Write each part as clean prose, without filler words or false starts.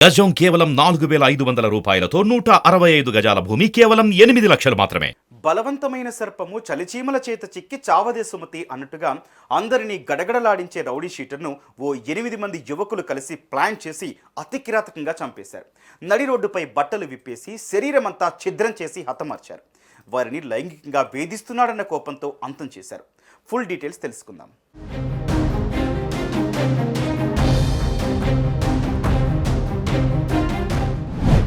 గజం కేవలం 4,500 రూపాయలతో 165 గజాల భూమి కేవలం 8 లక్షలు మాత్రమే. బలవంతమైన సర్పము చలిచీమల చేత చిక్కి చావదే సుమతి అన్నట్టుగా అందరినీ గడగడలాడించే రౌడీ షీటర్ను ఓ 8 మంది యువకులు కలిసి ప్లాన్ చేసి అతి కిరాతకంగా చంపేశారు. నడి రోడ్డుపై బట్టలు విప్పేసి శరీరమంతా ఛిద్రం చేసి హతమార్చారు. వారిని లైంగికంగా వేధిస్తున్నాడన్న కోపంతో అంతం చేశారు. ఫుల్ డీటెయిల్స్ తెలుసుకుందాం.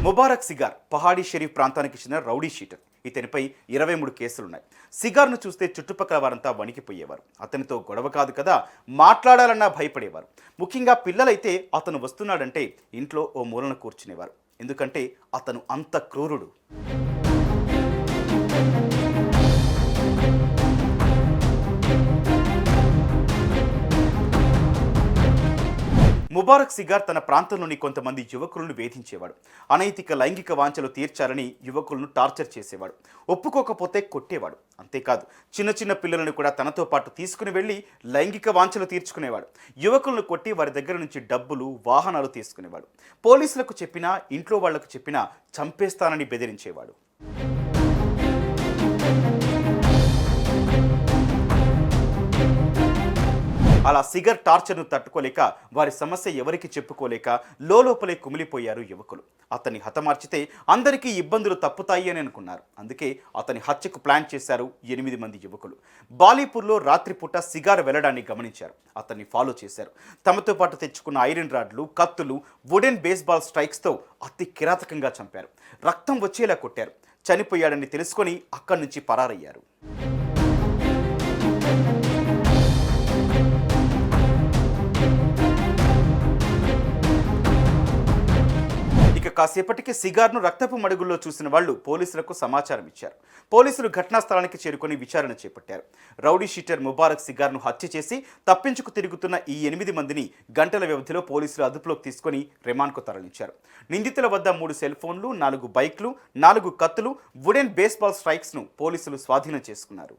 ముబారక్ సిగార్ పహాడీ షరీఫ్ ప్రాంతానికి చెందిన రౌడీ షీటర్. ఇతనిపై 23 కేసులున్నాయి. సిగార్ను చూస్తే చుట్టుపక్కల వారంతా వణికిపోయేవారు. అతనితో గొడవ కాదు కదా, మాట్లాడాలన్నా భయపడేవారు. ముఖ్యంగా పిల్లలైతే అతను వస్తున్నాడంటే ఇంట్లో ఓ మూలన కూర్చునేవారు. ఎందుకంటే అతను అంత క్రూరుడు. ముబారక్ సిగార్ తన ప్రాంతంలోని కొంతమంది యువకులను వేధించేవాడు. అనైతిక లైంగిక వాంఛలు తీర్చాలని యువకులను టార్చర్ చేసేవాడు. ఒప్పుకోకపోతే కొట్టేవాడు. అంతేకాదు చిన్న చిన్న పిల్లలను కూడా తనతో పాటు తీసుకుని వెళ్ళి లైంగిక వాంఛలు తీర్చుకునేవాడు. యువకులను కొట్టి వారి దగ్గర నుంచి డబ్బులు, వాహనాలు తీసుకునేవాడు. పోలీసులకు చెప్పినా, ఇంట్లో వాళ్లకు చెప్పినా చంపేస్తానని బెదిరించేవాడు. అలా సిగర్ టార్చర్ను తట్టుకోలేక, వారి సమస్య ఎవరికి చెప్పుకోలేక లోపలే కుమిలిపోయారు యువకులు. అతన్ని హతమార్చితే అందరికీ ఇబ్బందులు తప్పుతాయి అని అనుకున్నారు. అందుకే అతని హత్యకు ప్లాన్ చేశారు 8 మంది యువకులు. బాలీపూర్లో రాత్రిపూట సిగార్ వెళ్లడాన్ని గమనించారు. అతన్ని ఫాలో చేశారు. తమతో పాటు తెచ్చుకున్న ఐరన్ రాడ్లు, కత్తులు, వుడెన్ బేస్బాల్ స్ట్రైక్స్తో అతి కిరాతకంగా చంపారు. రక్తం వచ్చేలా కొట్టారు. చనిపోయాడని తెలుసుకొని అక్కడి నుంచి పరారయ్యారు. కాసేపటికి సిగార్ను రక్తపు మడుగుల్లో చూసిన వాళ్ళు పోలీసులకు సమాచారం ఇచ్చారు. పోలీసులు ఘటనా స్థలానికి చేరుకొని విచారణ చేపట్టారు. రౌడీ షీటర్ ముబారక్ సిగార్ను హత్య చేసి తప్పించుకు తిరుగుతున్న ఈ 8 మందిని గంటల వ్యవధిలో పోలీసులు అదుపులోకి తీసుకొని రిమాండ్కు తరలించారు. నిందితుల వద్ద 3 సెల్ ఫోన్లు, 4 బైక్లు, 4 కత్తులు, వుడెన్ బేస్బాల్ స్ట్రైక్స్ను పోలీసులు స్వాధీనం చేసుకున్నారు.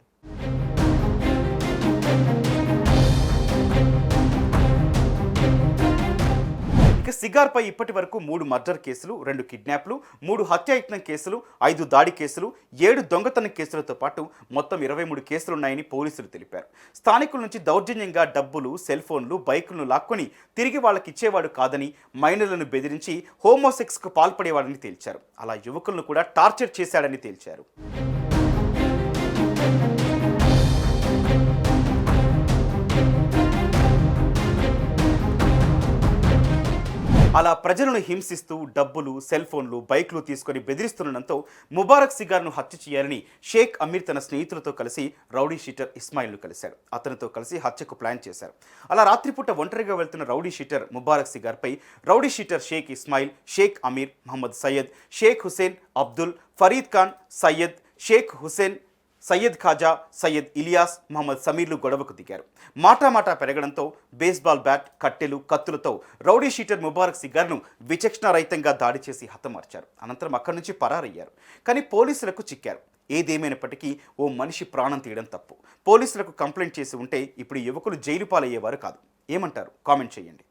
సిగార్పై ఇప్పటి వరకు 3 మర్డర్ కేసులు, 2 కిడ్నాప్లు, 3 హత్యాయత్నం కేసులు, 5 దాడి కేసులు, 7 దొంగతనం కేసులతో పాటు మొత్తం 23 కేసులున్నాయని పోలీసులు తెలిపారు. స్థానికుల నుంచి దౌర్జన్యంగా డబ్బులు, సెల్ ఫోన్లు, బైకులను లాక్కొని తిరిగి వాళ్ళకి ఇచ్చేవాడు కాదని, మైనర్లను బెదిరించి హోమోసెక్స్కు పాల్పడేవాడని తేల్చారు. అలా యువకులను కూడా టార్చర్ చేశాడని తేల్చారు. అలా ప్రజలను హింసిస్తూ డబ్బులు, సెల్ ఫోన్లు, బైక్లు తీసుకొని బెదిరిస్తుండడంతో ముబారక్ సిగార్ను హత్య చేయాలని షేక్ అమీర్ తన స్నేహితులతో కలిసి రౌడీ షీటర్ ఇస్మాయిల్ను కలిశాడు. అతనితో కలిసి హత్యకు ప్లాన్ చేశారు. అలా రాత్రిపూట ఒంటరిగా వెళ్తున్న రౌడీ షీటర్ ముబారక్ సిగార్పై రౌడీ షీటర్ షేక్ ఇస్మాయిల్, షేక్ అమీర్, మహమ్మద్ సయ్యద్, షేక్ హుసేన్, అబ్దుల్, ఫరీద్ ఖాన్, సయ్యద్, షేక్ హుసేన్, సయ్యద్ ఖాజా, సయ్యద్ ఇలియాస్, మహమ్మద్ సమీర్లు గొడవకు దిగారు. మాటా పెరగడంతో బేస్బాల్ బ్యాట్, కట్టెలు, కత్తులతో రౌడీ షీటర్ ముబారక్ సిగార్ను విచక్షణారహితంగా దాడి చేసి హతమార్చారు. అనంతరం అక్కడి నుంచి పరారయ్యారు. కానీ పోలీసులకు చిక్కారు. ఏదేమైనప్పటికీ ఓ మనిషి ప్రాణం తీయడం తప్పు. పోలీసులకు కంప్లైంట్ చేసి ఉంటే ఇప్పుడు యువకులు జైలు పాలయ్యేవారు కాదు. ఏమంటారు? కామెంట్ చేయండి.